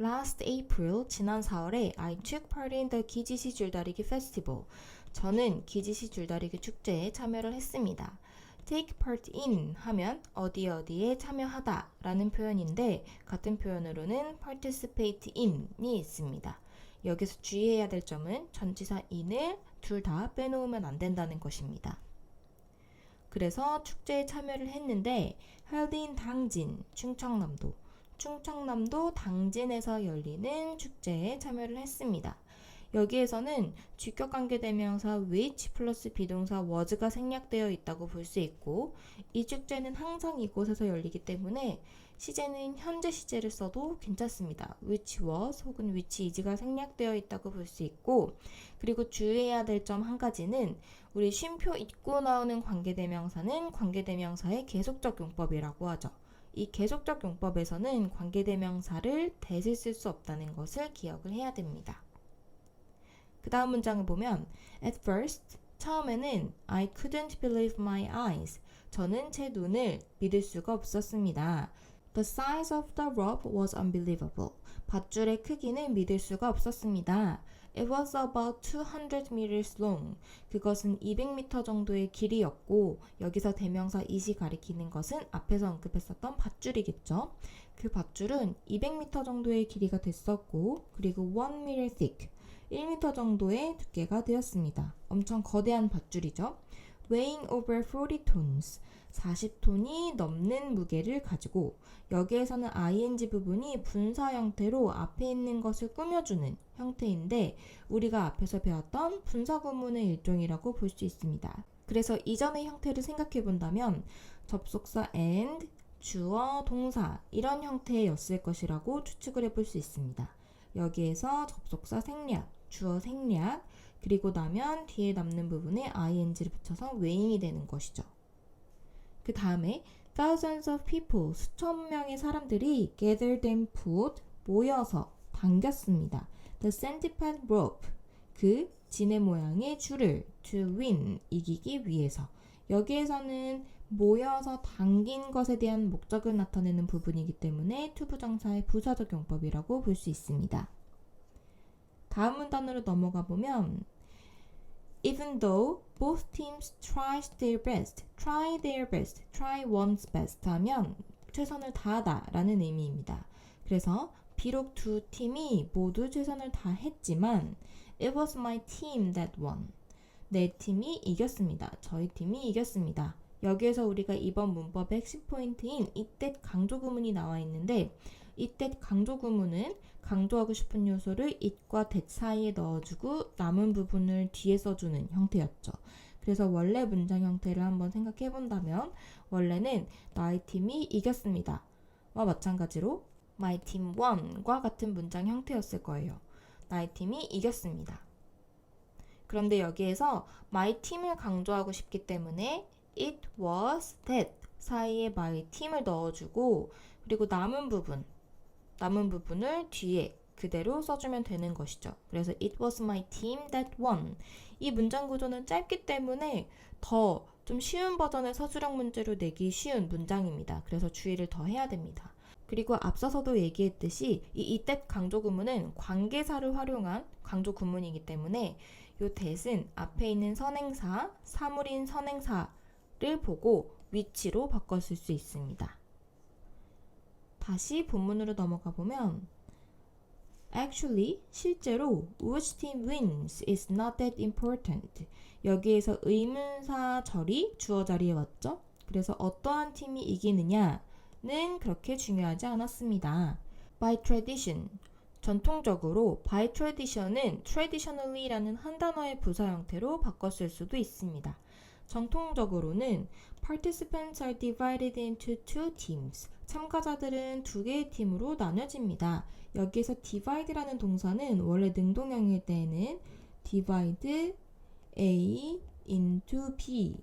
Last April, 지난 4월에 I took part in the 기지시 줄다리기 festival. 저는 기지시 줄다리기 축제에 참여를 했습니다. Take part in 하면 어디 어디에 참여하다 라는 표현인데 같은 표현으로는 participate in이 있습니다. 여기서 주의해야 될 점은 전치사 in을 둘 다 빼놓으면 안 된다는 것입니다. 그래서 축제에 참여를 했는데 held in 당진, 충청남도 당진에서 열리는 축제에 참여를 했습니다. 여기에서는 주격관계대명사 which 플러스 비동사 was가 생략되어 있다고 볼 수 있고 이 축제는 항상 이곳에서 열리기 때문에 시제는 현재 시제를 써도 괜찮습니다. which was 혹은 which is가 생략되어 있다고 볼 수 있고 그리고 주의해야 될 점 한 가지는 우리 쉼표 잊고 나오는 관계대명사는 관계대명사의 계속적 용법이라고 하죠. 이 계속적 용법에서는 관계대명사를 대신 쓸 수 없다는 것을 기억을 해야 됩니다. 그 다음 문장을 보면 At first, 처음에는 I couldn't believe my eyes. 저는 제 눈을 믿을 수가 없었습니다. The size of the rope was unbelievable. 밧줄의 크기는 믿을 수가 없었습니다. It was about 200 meters long. 그것은 200m 정도의 길이였고 여기서 대명사 it이 가리키는 것은 앞에서 언급했었던 밧줄이겠죠. 그 밧줄은 200m 정도의 길이가 됐었고 그리고 1 meter thick. 1m 정도의 두께가 되었습니다. 엄청 거대한 밧줄이죠. Weighing over 40 tons. 40톤이 넘는 무게를 가지고 여기에서는 ing 부분이 분사 형태로 앞에 있는 것을 꾸며주는 형태인데 우리가 앞에서 배웠던 분사 구문의 일종이라고 볼 수 있습니다. 그래서 이전의 형태를 생각해 본다면 접속사 and, 주어, 동사 이런 형태였을 것이라고 추측을 해볼 수 있습니다. 여기에서 접속사 생략, 주어 생략, 그리고 나면 뒤에 남는 부분에 ing를 붙여서 weighing이 되는 것이죠. 그 다음에 thousands of people, 수천 명의 사람들이 gathered and pulled, 모여서 당겼습니다. The centipede rope, 그 지네 모양의 줄을 to win, 이기기 위해서. 여기에서는 모여서 당긴 것에 대한 목적을 나타내는 부분이기 때문에 투부정사의 부사적 용법이라고 볼 수 있습니다. 다음 문단으로 넘어가 보면 Even though both teams tried their best, try one's best 하면 최선을 다하다 라는 의미입니다. 그래서 비록 두 팀이 모두 최선을 다했지만 It was my team that won. 내 팀이 이겼습니다. 저희 팀이 이겼습니다. 여기에서 우리가 이번 문법의 핵심 포인트인 이때 강조 구문이 나와 있는데 이때 강조 구문은 강조하고 싶은 요소를 it과 that 사이에 넣어주고 남은 부분을 뒤에 써주는 형태였죠. 그래서 원래 문장 형태를 한번 생각해 본다면 원래는 나의 팀이 이겼습니다. 와 마찬가지로 my team won과 같은 문장 형태였을 거예요. 나의 팀이 이겼습니다. 그런데 여기에서 my team을 강조하고 싶기 때문에 it was that 사이에 my team을 넣어주고 그리고 남은 부분을 뒤에 그대로 써주면 되는 것이죠. 그래서 it was my team that won. 이 문장 구조는 짧기 때문에 더 좀 쉬운 버전의 서술형 문제로 내기 쉬운 문장입니다. 그래서 주의를 더 해야 됩니다. 그리고 앞서서도 얘기했듯이 이 that 강조 구문은 관계사를 활용한 강조 구문이기 때문에 이 that은 앞에 있는 선행사, 사물인 선행사를 보고 위치로 바꿨을 수 있습니다. 다시 본문으로 넘어가 보면 Actually, 실제로 which team wins is not that important. 여기에서 의문사 절이 주어 자리에 왔죠. 그래서 어떠한 팀이 이기느냐는 그렇게 중요하지 않았습니다. By tradition, 전통적으로 by tradition은 traditionally라는 한 단어의 부사 형태로 바꿨을 수도 있습니다. 정통적으로는 participants are divided into two teams. 참가자들은 두 개의 팀으로 나눠집니다. 여기에서 divide라는 동사는 원래 능동형일 때에는 divide A into B.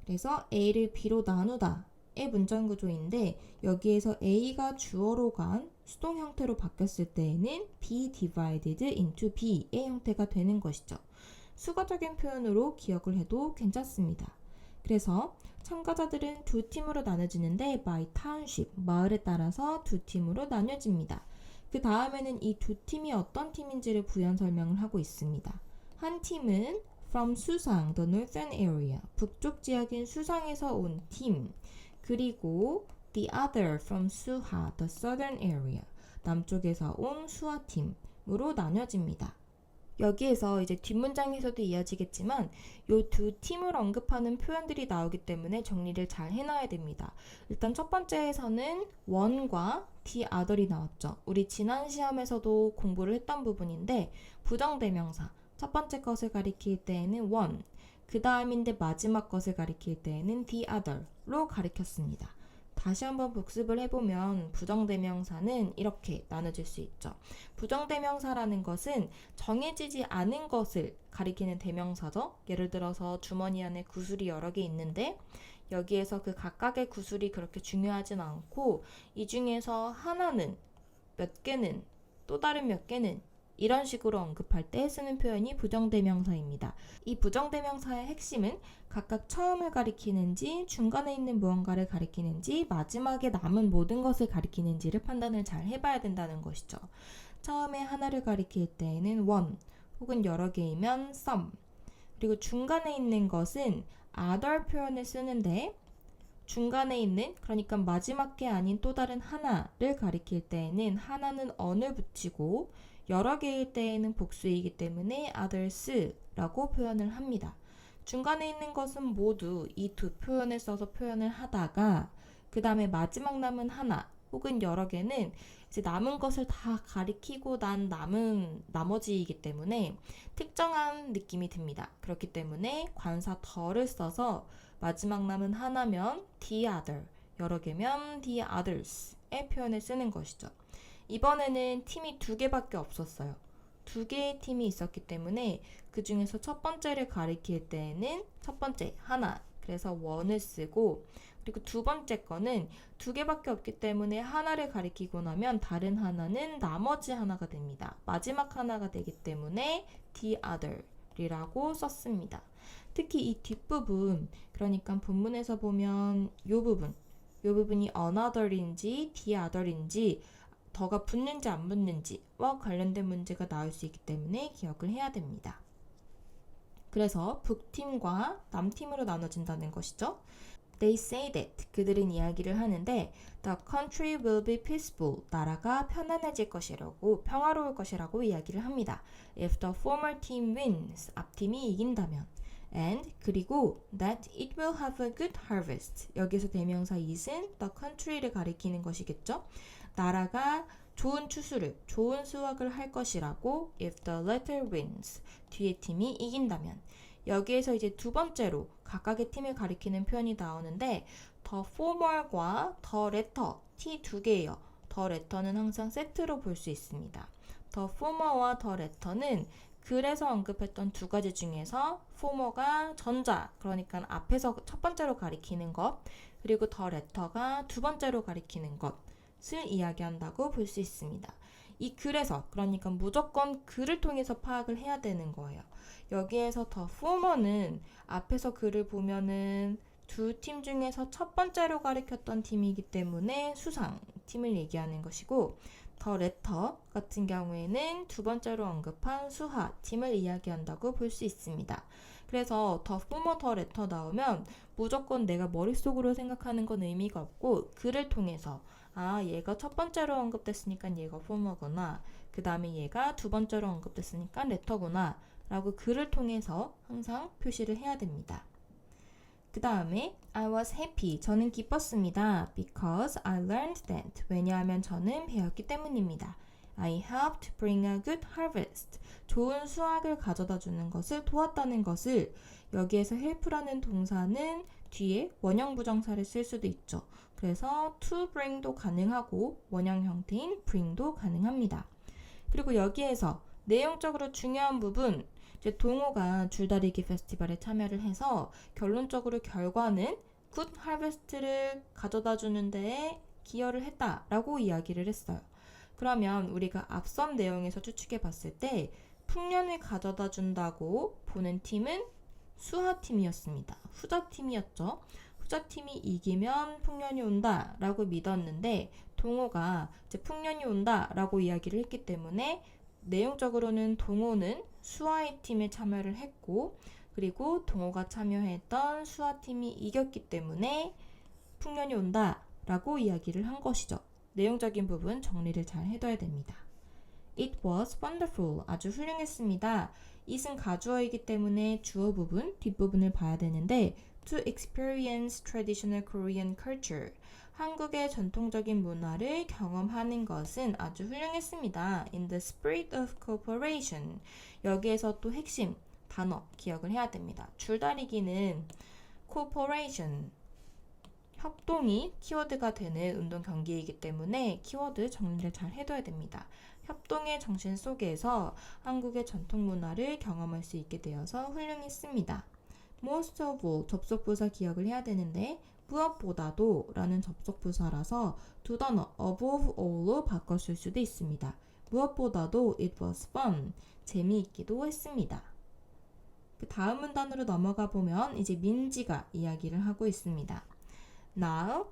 그래서 A를 B로 나누다의 문장 구조인데 여기에서 A가 주어로 간 수동 형태로 바뀌었을 때에는 be divided into B의 형태가 되는 것이죠. 수거적인 표현으로 기억을 해도 괜찮습니다. 그래서 참가자들은 두 팀으로 나눠지는데 by township, 마을에 따라서 두 팀으로 나눠집니다. 그 다음에는 이 두 팀이 어떤 팀인지를 부연 설명을 하고 있습니다. 한 팀은 from 수상, the northern area, 북쪽 지역인 수상에서 온 팀, 그리고 the other from 수하, the southern area, 남쪽에서 온 수하 팀으로 나뉘어집니다. 여기에서 이제 뒷문장에서도 이어지겠지만 이 두 팀을 언급하는 표현들이 나오기 때문에 정리를 잘 해놔야 됩니다. 일단 첫 번째에서는 one과 the other이 나왔죠. 우리 지난 시험에서도 공부를 했던 부분인데 부정대명사, 첫 번째 것을 가리킬 때에는 one, 그 다음인데 마지막 것을 가리킬 때에는 the other로 가리켰습니다. 다시 한번 복습을 해보면 부정대명사는 이렇게 나눠질 수 있죠. 부정대명사라는 것은 정해지지 않은 것을 가리키는 대명사죠. 예를 들어서 주머니 안에 구슬이 여러 개 있는데 여기에서 그 각각의 구슬이 그렇게 중요하진 않고 이 중에서 하나는, 몇 개는, 또 다른 몇 개는 이런 식으로 언급할 때 쓰는 표현이 부정대명사입니다. 이 부정대명사의 핵심은 각각 처음을 가리키는지, 중간에 있는 무언가를 가리키는지, 마지막에 남은 모든 것을 가리키는지를 판단을 잘 해봐야 된다는 것이죠. 처음에 하나를 가리킬 때에는 one, 혹은 여러 개이면 some, 그리고 중간에 있는 것은 other 표현을 쓰는데 중간에 있는, 그러니까 마지막 게 아닌 또 다른 하나를 가리킬 때에는 하나는 on을 붙이고 여러 개일 때에는 복수이기 때문에 others라고 표현을 합니다. 중간에 있는 것은 모두 이 두 표현을 써서 표현을 하다가 그 다음에 마지막 남은 하나 혹은 여러 개는 이제 남은 것을 다 가리키고 난 남은 나머지이기 때문에 특정한 느낌이 듭니다. 그렇기 때문에 관사 더를 써서 마지막 남은 하나면 the other, 여러 개면 the others의 표현을 쓰는 것이죠. 이번에는 팀이 두 개밖에 없었어요. 두 개의 팀이 있었기 때문에 그 중에서 첫 번째를 가리킬 때에는 첫 번째 하나, 그래서 one을 쓰고, 그리고 두 번째 거는 두 개밖에 없기 때문에 하나를 가리키고 나면 다른 하나는 나머지 하나가 됩니다. 마지막 하나가 되기 때문에 the other이라고 썼습니다. 특히 이 뒷부분, 그러니까 본문에서 보면 이 부분이 another인지 the other인지 더가 붙는지 안 붙는지와 관련된 문제가 나올 수 있기 때문에 기억을 해야 됩니다. 그래서 북팀과 남팀으로 나눠진다는 것이죠. They say that, 그들은 이야기를 하는데 The country will be peaceful, 나라가 편안해질 것이라고, 평화로울 것이라고 이야기를 합니다. If the former team wins, 앞팀이 이긴다면. And, 그리고 that it will have a good harvest, 여기서 대명사 it은 the country를 가리키는 것이겠죠. 나라가 좋은 추수를, 좋은 수확을 할 것이라고 if the latter wins, 뒤에 팀이 이긴다면. 여기에서 이제 두 번째로 각각의 팀을 가리키는 표현이 나오는데 the former과 the latter, T 두 개예요. the latter는 항상 세트로 볼 수 있습니다. the former와 the latter는 글에서 언급했던 두 가지 중에서 former가 전자, 그러니까 앞에서 첫 번째로 가리키는 것, 그리고 the latter가 두 번째로 가리키는 것을 이야기한다고 볼 수 있습니다. 이 글에서, 그러니까 무조건 글을 통해서 파악을 해야 되는 거예요. 여기에서 the former는 앞에서 글을 보면은 두 팀 중에서 첫 번째로 가리켰던 팀이기 때문에 수상 팀을 얘기하는 것이고, the latter 같은 경우에는 두 번째로 언급한 수하 팀을 이야기한다고 볼 수 있습니다. 그래서 the former, the latter 나오면 무조건 내가 머릿속으로 생각하는 건 의미가 없고 글을 통해서 얘가 첫 번째로 언급됐으니까 얘가 former구나, 그 다음에 얘가 두 번째로 언급됐으니까 latter구나 라고 글을 통해서 항상 표시를 해야 됩니다. 그 다음에 I was happy, 저는 기뻤습니다. Because I learned that, 왜냐하면 저는 배웠기 때문입니다. I helped bring a good harvest, 좋은 수확을 가져다 주는 것을 도왔다는 것을, 여기에서 help라는 동사는 뒤에 원형 부정사를 쓸 수도 있죠. 그래서 to bring도 가능하고 원형 형태인 bring도 가능합니다. 그리고 여기에서 내용적으로 중요한 부분, 이제 동호가 줄다리기 페스티벌에 참여를 해서 결론적으로 결과는 굿 하베스트를 가져다 주는 데에 기여를 했다라고 이야기를 했어요. 그러면 우리가 앞선 내용에서 추측해 봤을 때 풍년을 가져다 준다고 보는 팀은 수하팀이었습니다. 후자팀이었죠. 후자팀이 이기면 풍년이 온다라고 믿었는데 동호가 이제 풍년이 온다 라고 이야기를 했기 때문에 내용적으로는 동호는 수아의 팀에 참여를 했고 그리고 동호가 참여했던 수아팀이 이겼기 때문에 풍년이 온다 라고 이야기를 한 것이죠. 내용적인 부분 정리를 잘 해둬야 됩니다. It was wonderful. 아주 훌륭했습니다. it은 가주어이기 때문에 주어 부분, 뒷부분을 봐야 되는데 to experience traditional Korean culture. 한국의 전통적인 문화를 경험하는 것은 아주 훌륭했습니다. In the spirit of cooperation. 여기에서 또 핵심 단어 기억을 해야 됩니다. 줄다리기는 cooperation, 협동이 키워드가 되는 운동 경기이기 때문에 키워드 정리를 잘 해둬야 됩니다. 협동의 정신 속에서 한국의 전통 문화를 경험할 수 있게 되어서 훌륭했습니다. Most of all, 접속부사 기억을 해야 되는데 무엇보다도 라는 접속부사라서 두 단어 above all로 바꿨을 수도 있습니다. 무엇보다도 it was fun, 재미있기도 했습니다. 그 다음 문단으로 넘어가 보면 이제 민지가 이야기를 하고 있습니다. Now,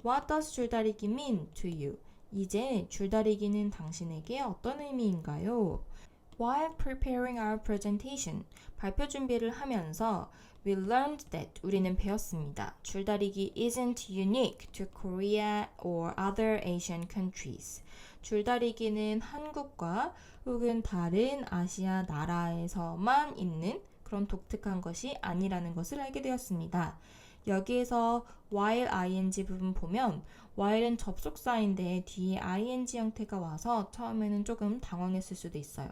what does 줄다리기 mean to you? 이제 줄다리기는 당신에게 어떤 의미인가요? While preparing our presentation, 발표 준비를 하면서 we learned that 우리는 배웠습니다. 줄다리기 isn't unique to Korea or other Asian countries. 줄다리기는 한국과 혹은 다른 아시아 나라에서만 있는 그런 독특한 것이 아니라는 것을 알게 되었습니다. 여기에서 while ing 부분 보면 while은 접속사인데 뒤에 ing 형태가 와서 처음에는 조금 당황했을 수도 있어요.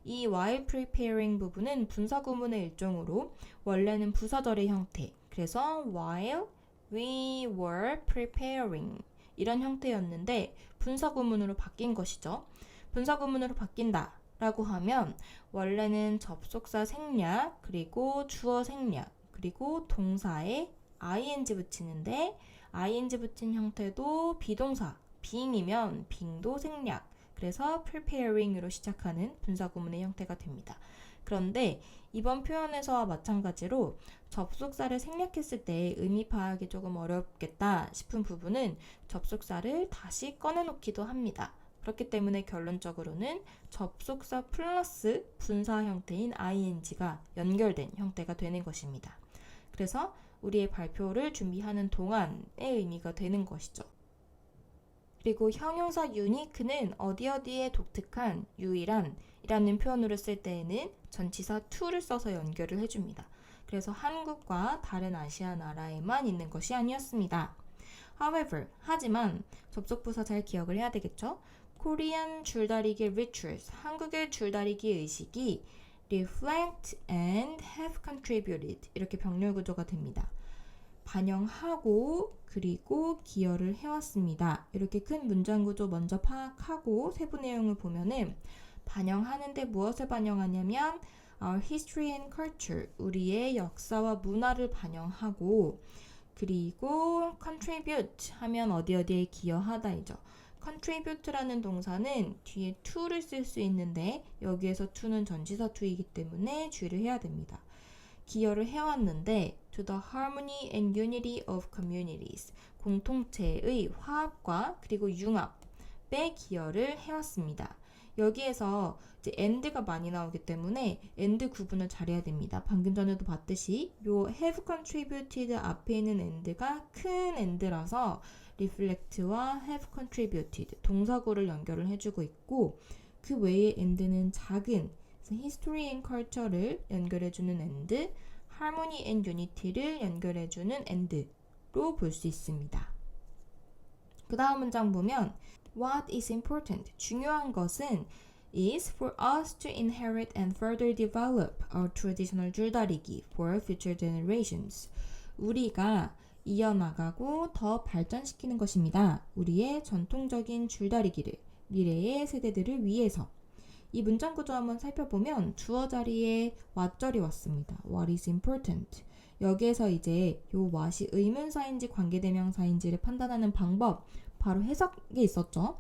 이 while preparing 부분은 분사구문의 일종으로 원래는 부사절의 형태, 그래서 while we were preparing 이런 형태였는데 분사구문으로 바뀐 것이죠. 분사구문으로 바뀐다 라고 하면 원래는 접속사 생략, 그리고 주어 생략, 그리고 동사에 ing 붙이는데 ing 붙인 형태도 비동사, being이면 being도 생략, 그래서 preparing으로 시작하는 분사구문의 형태가 됩니다. 그런데 이번 표현에서와 마찬가지로 접속사를 생략했을 때 의미 파악이 조금 어렵겠다 싶은 부분은 접속사를 다시 꺼내놓기도 합니다. 그렇기 때문에 결론적으로는 접속사 플러스 분사 형태인 ing가 연결된 형태가 되는 것입니다. 그래서 우리의 발표를 준비하는 동안의 의미가 되는 것이죠. 그리고 형용사 unique는 어디어디에 독특한, 유일한 이라는 표현으로 쓸 때에는 전치사 to를 써서 연결을 해줍니다. 그래서 한국과 다른 아시아 나라에만 있는 것이 아니었습니다. However, 하지만 접속부사 잘 기억을 해야 되겠죠? Korean 줄다리기 rituals, 한국의 줄다리기 의식이 reflect and have contributed 이렇게 병렬 구조가 됩니다. 반영하고 그리고 기여를 해왔습니다. 이렇게 큰 문장 구조 먼저 파악하고 세부 내용을 보면은 반영하는데 무엇을 반영하냐면 our history and culture, 우리의 역사와 문화를 반영하고 그리고 contribute 하면 어디에 기여하다이죠. contribute라는 동사는 뒤에 to를 쓸 수 있는데 여기에서 to는 전치사 to이기 때문에 주의를 해야 됩니다. 기여를 해왔는데 to the harmony and unity of communities, 공통체의 화합과 그리고 융합에 기여를 해왔습니다. 여기에서 이제 and가 많이 나오기 때문에 and 구분을 잘해야 됩니다. 방금 전에도 봤듯이 요 have contributed 앞에 있는 and가 큰 and라서 reflect와 have contributed 동사구를 연결을 해주고 있고 그 외에 and는 작은 history and culture를 연결해주는 and, harmony and unity를 연결해주는 and로 볼 수 있습니다. 그 다음 문장 보면 What is important? 중요한 것은 is for us to inherit and further develop our traditional 줄다리기 for future generations. 우리가 이어나가고 더 발전시키는 것입니다. 우리의 전통적인 줄다리기를 미래의 세대들을 위해서. 이 문장 구조 한번 살펴보면 주어 자리에 what절이 왔습니다. What is important? 여기에서 이제 요 what이 의문사인지 관계대명사인지를 판단하는 방법, 바로 해석이 있었죠.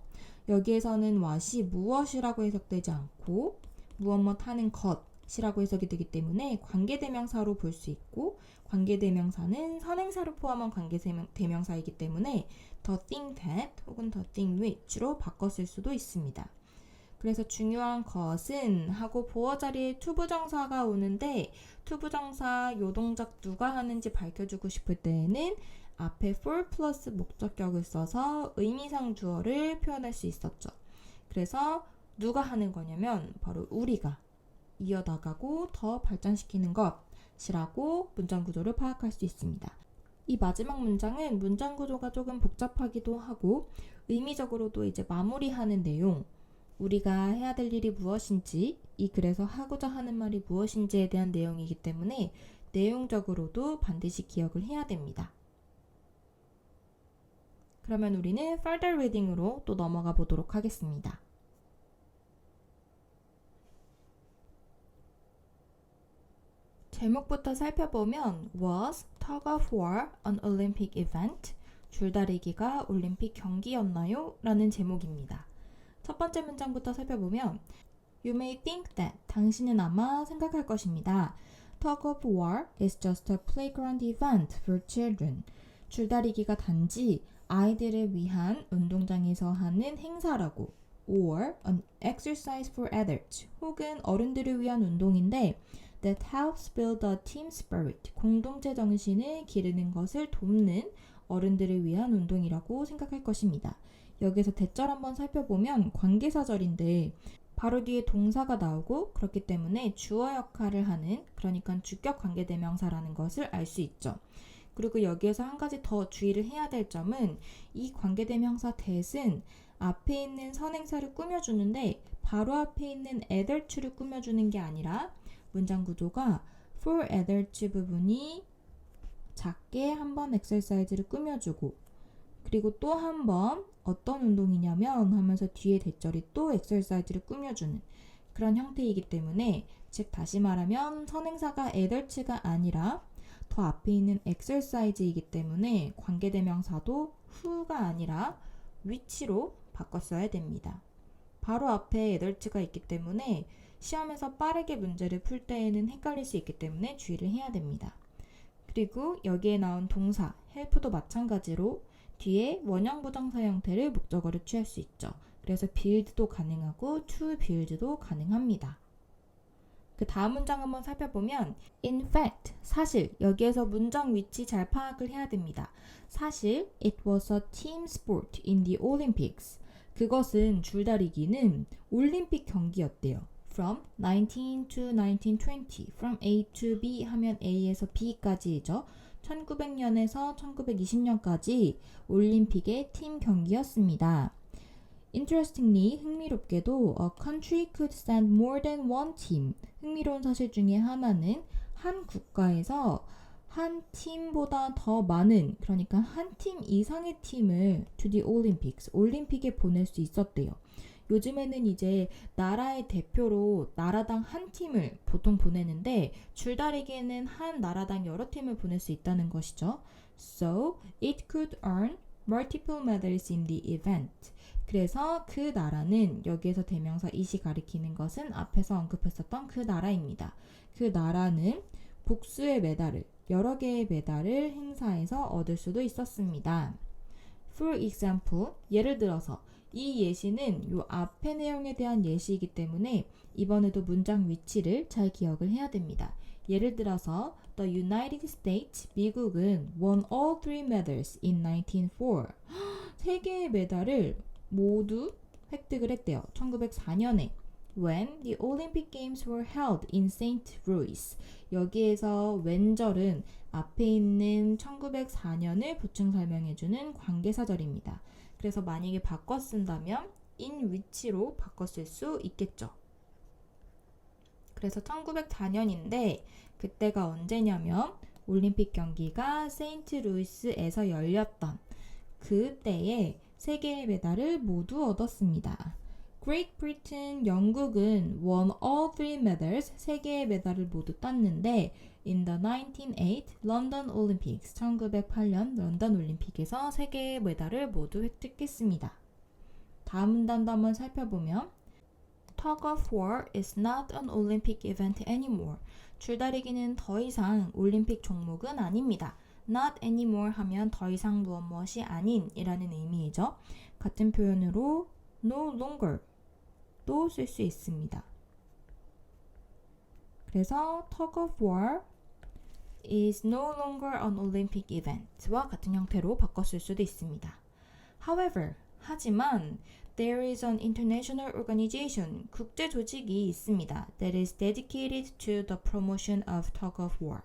여기에서는 what이 무엇이라고 해석되지 않고 무엇 하는 것 이라고 해석이 되기 때문에 관계대명사로 볼 수 있고, 관계대명사는 선행사를 포함한 관계대명사이기 때문에 the thing that 혹은 the thing which로 바꿨을 수도 있습니다. 그래서 중요한 것은 하고 보어 자리에 투부정사가 오는데, 투부정사 요 동작 누가 하는지 밝혀주고 싶을 때에는 앞에 for 플러스 목적격을 써서 의미상 주어를 표현할 수 있었죠. 그래서 누가 하는 거냐면 바로 우리가 이어나가고 더 발전시키는 것이라고 문장 구조를 파악할 수 있습니다. 이 마지막 문장은 문장 구조가 조금 복잡하기도 하고 의미적으로도 이제 마무리하는 내용, 우리가 해야 될 일이 무엇인지, 이 글에서 하고자 하는 말이 무엇인지에 대한 내용이기 때문에 내용적으로도 반드시 기억을 해야 됩니다. 그러면 우리는 further reading으로 또 넘어가 보도록 하겠습니다. 제목부터 살펴보면 Was tug of war an Olympic event? 줄다리기가 올림픽 경기였나요? 라는 제목입니다. 첫 번째 문장부터 살펴보면 You may think that, 당신은 아마 생각할 것입니다. Tug of war is just a playground event for children. 줄다리기가 단지 아이들을 위한 운동장에서 하는 행사라고, or an exercise for adults, 혹은 어른들을 위한 운동인데 that helps build a team spirit, 공동체 정신을 기르는 것을 돕는 어른들을 위한 운동이라고 생각할 것입니다. 여기서 대절 한번 살펴보면 관계사절인데 바로 뒤에 동사가 나오고 그렇기 때문에 주어 역할을 하는, 그러니까 주격 관계대명사라는 것을 알 수 있죠. 그리고 여기에서 한 가지 더 주의를 해야 될 점은 이 관계대명사 that은 앞에 있는 선행사를 꾸며주는데 바로 앞에 있는 adult를 꾸며주는 게 아니라 문장 구조가 for adults 부분이 작게 한번 exercise를 꾸며주고, 그리고 또 한 번 어떤 운동이냐면 하면서 뒤에 대절이 또 exercise를 꾸며주는 그런 형태이기 때문에, 즉 다시 말하면 선행사가 adults가 아니라 더 앞에 있는 exercise이기 때문에 관계대명사도 who가 아니라 which로 바꿨어야 됩니다. 바로 앞에 adults가 있기 때문에 시험에서 빠르게 문제를 풀 때에는 헷갈릴 수 있기 때문에 주의를 해야 됩니다. 그리고 여기에 나온 동사 help도 마찬가지로 뒤에 원형 부정사 형태를 목적어로 취할 수 있죠. 그래서 build도 가능하고 to build도 가능합니다. 그 다음 문장 한번 살펴보면 in fact, 사실, 여기에서 문장 위치 잘 파악을 해야 됩니다. 사실 it was a team sport in the Olympics. 그것은 줄다리기는 올림픽 경기였대요. From 19 to 1920, from A to B 하면 A에서 B까지죠. 1900년에서 1920년까지 올림픽의 팀 경기였습니다. Interestingly, 흥미롭게도 a country could send more than one team. 흥미로운 사실 중에 하나는 한 국가에서 한 팀보다 더 많은, 그러니까 한 팀 이상의 팀을 to the Olympics, 올림픽에 보낼 수 있었대요. 요즘에는 이제 나라의 대표로 나라당 한 팀을 보통 보내는데 줄다리기에는 한 나라당 여러 팀을 보낼 수 있다는 것이죠. So, it could earn multiple medals in the event. 그래서 그 나라는, 여기에서 대명사 it이 가리키는 것은 앞에서 언급했었던 그 나라입니다. 그 나라는 복수의 메달을, 여러 개의 메달을 행사해서 얻을 수도 있었습니다. For example, 예를 들어서 이 예시는 요 앞의 내용에 대한 예시이기 때문에 이번에도 문장 위치를 잘 기억을 해야 됩니다. 예를 들어서 The United States, 미국은 won all three medals in 1904. 세 개의 메달을 모두 획득을 했대요. 1904년에. When the Olympic Games were held in St. Louis. 여기에서 when절은 앞에 있는 1904년을 보충 설명해주는 관계사절입니다. 그래서 만약에 바꿔 쓴다면 in which로 바꿨을 수 있겠죠. 그래서 1904년인데 그때가 언제냐면 올림픽 경기가 세인트루이스에서 열렸던 그때에 세 개의 메달을 모두 얻었습니다. Great Britain, 영국은 won all three medals, 세 개의 메달을 모두 땄는데 in the 1908 London Olympics, 1908년 런던 올림픽에서 세 개의 메달을 모두 획득했습니다. 다음 문단도 한번 살펴보면 Tug of war is not an Olympic event anymore. 줄다리기는 더 이상 올림픽 종목은 아닙니다. Not anymore 하면 더 이상 무엇이 아닌 이라는 의미이죠. 같은 표현으로 no longer 또 쓸 수 있습니다. 그래서 Tug of war is no longer an Olympic event와 같은 형태로 바꿔 쓸 수도 있습니다. However, 하지만 there is an international organization, 국제 조직이 있습니다. that is dedicated to the promotion of tug of war.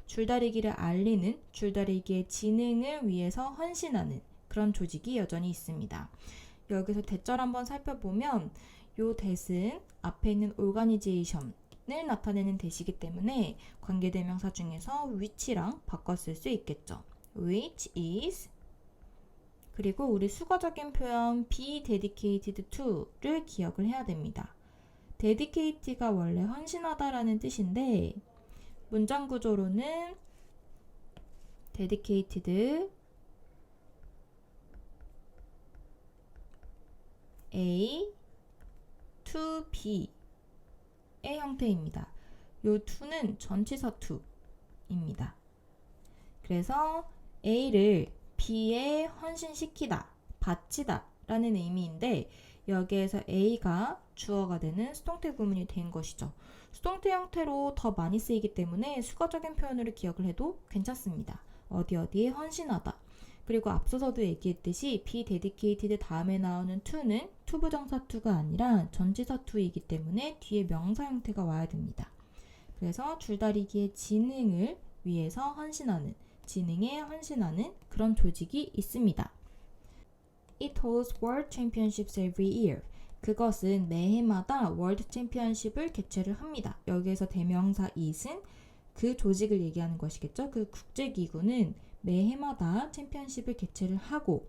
줄다리기를 알리는, 줄다리기의 진흥을 위해서 헌신하는 그런 조직이 여전히 있습니다. 여기서 대절 한번 살펴보면 요 that은 앞에 있는 organization을 나타내는 that이기 때문에 관계대명사 중에서 which랑 바꿔 쓸 수 있겠죠. which is 그리고 우리 수거적인 표현 be dedicated to를 기억을 해야 됩니다. dedicated가 원래 헌신하다라는 뜻인데 문장 구조로는 dedicated A to B의 형태입니다. 요 to는 전치사 to입니다. 그래서 A를 B에 헌신시키다, 바치다 라는 의미인데 여기에서 A가 주어가 되는 수동태 구문이 된 것이죠. 수동태 형태로 더 많이 쓰이기 때문에 수거적인 표현으로 기억을 해도 괜찮습니다. 어디에 헌신하다. 그리고 앞서서도 얘기했듯이 be dedicated 다음에 나오는 to는 투부정사 to가 아니라 전치사 to이기 때문에 뒤에 명사 형태가 와야 됩니다. 그래서 줄다리기의 진흥을 위해서 헌신하는 진흥에 헌신하는 그런 조직이 있습니다. It holds World Championships every year. 그것은 매해마다 월드 챔피언십을 개최를 합니다. 여기에서 대명사 it은 그 조직을 얘기하는 것이겠죠. 그 국제기구는 매해마다 챔피언십을 개최를 하고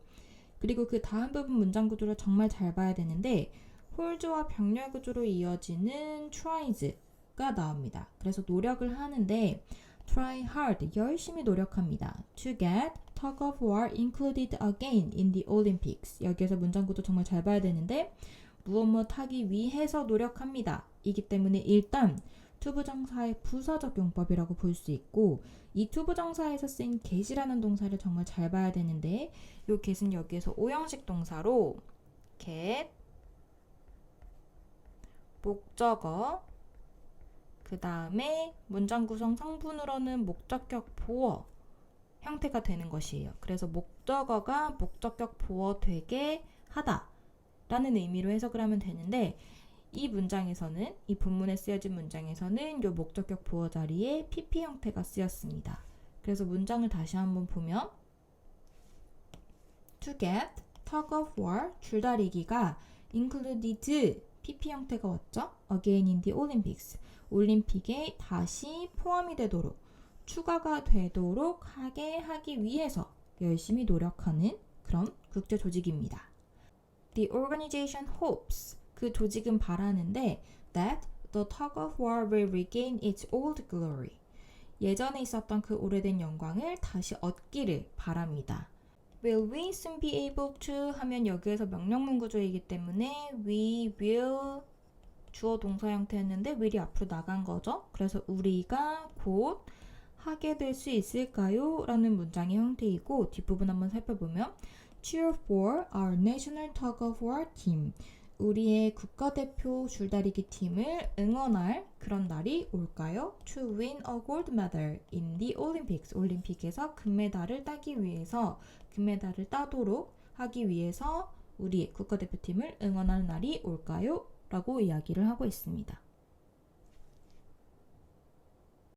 그리고 그 다음 부분 문장 구조를 정말 잘 봐야 되는데 홀드와 병렬 구조로 이어지는 tries가 나옵니다. 그래서 노력을 하는데 try hard, 열심히 노력합니다. To get tug of war included again in the Olympics. 여기에서 문장 구조 정말 잘 봐야 되는데 무엇 하기 위해서 노력합니다. 이기 때문에 일단 투부정사의 부사적 용법이라고 볼 수 있고 이 투부정사에서 쓰인 get이라는 동사를 정말 잘 봐야 되는데 요 get은 여기에서 오형식 동사로 get, 목적어, 그 다음에 문장 구성 성분으로는 목적격 보어 형태가 되는 것이에요. 그래서 목적어가 목적격 보어 되게 하다 라는 의미로 해석을 하면 되는데 이 문장에서는 이 본문에 쓰여진 문장에서는 이 목적격 보어 자리에 PP 형태가 쓰였습니다. 그래서 문장을 다시 한번 보면 To get tug of war 줄다리기가 included PP 형태가 왔죠? Again in the Olympics 올림픽에 다시 포함이 되도록 추가가 되도록 하기 위해서 열심히 노력하는 그런 국제 조직입니다. The organization hopes 그 조직은 바라는데 that the tug of war will regain its old glory 예전에 있었던 그 오래된 영광을 다시 얻기를 바랍니다. Will we soon be able to 하면 여기에서 명령문 구조이기 때문에 we will 주어 동사 형태였는데 will이 앞으로 나간 거죠. 그래서 우리가 곧 하게 될 수 있을까요? 라는 문장의 형태이고 뒷부분 한번 살펴보면 Cheer for our national tug of war team. 우리의 국가대표 줄다리기 팀을 응원할 그런 날이 올까요? To win a gold medal in the Olympics. 올림픽에서 금메달을 따기 위해서 금메달을 따도록 하기 위해서 우리의 국가대표팀을 응원하는 날이 올까요? 라고 이야기를 하고 있습니다.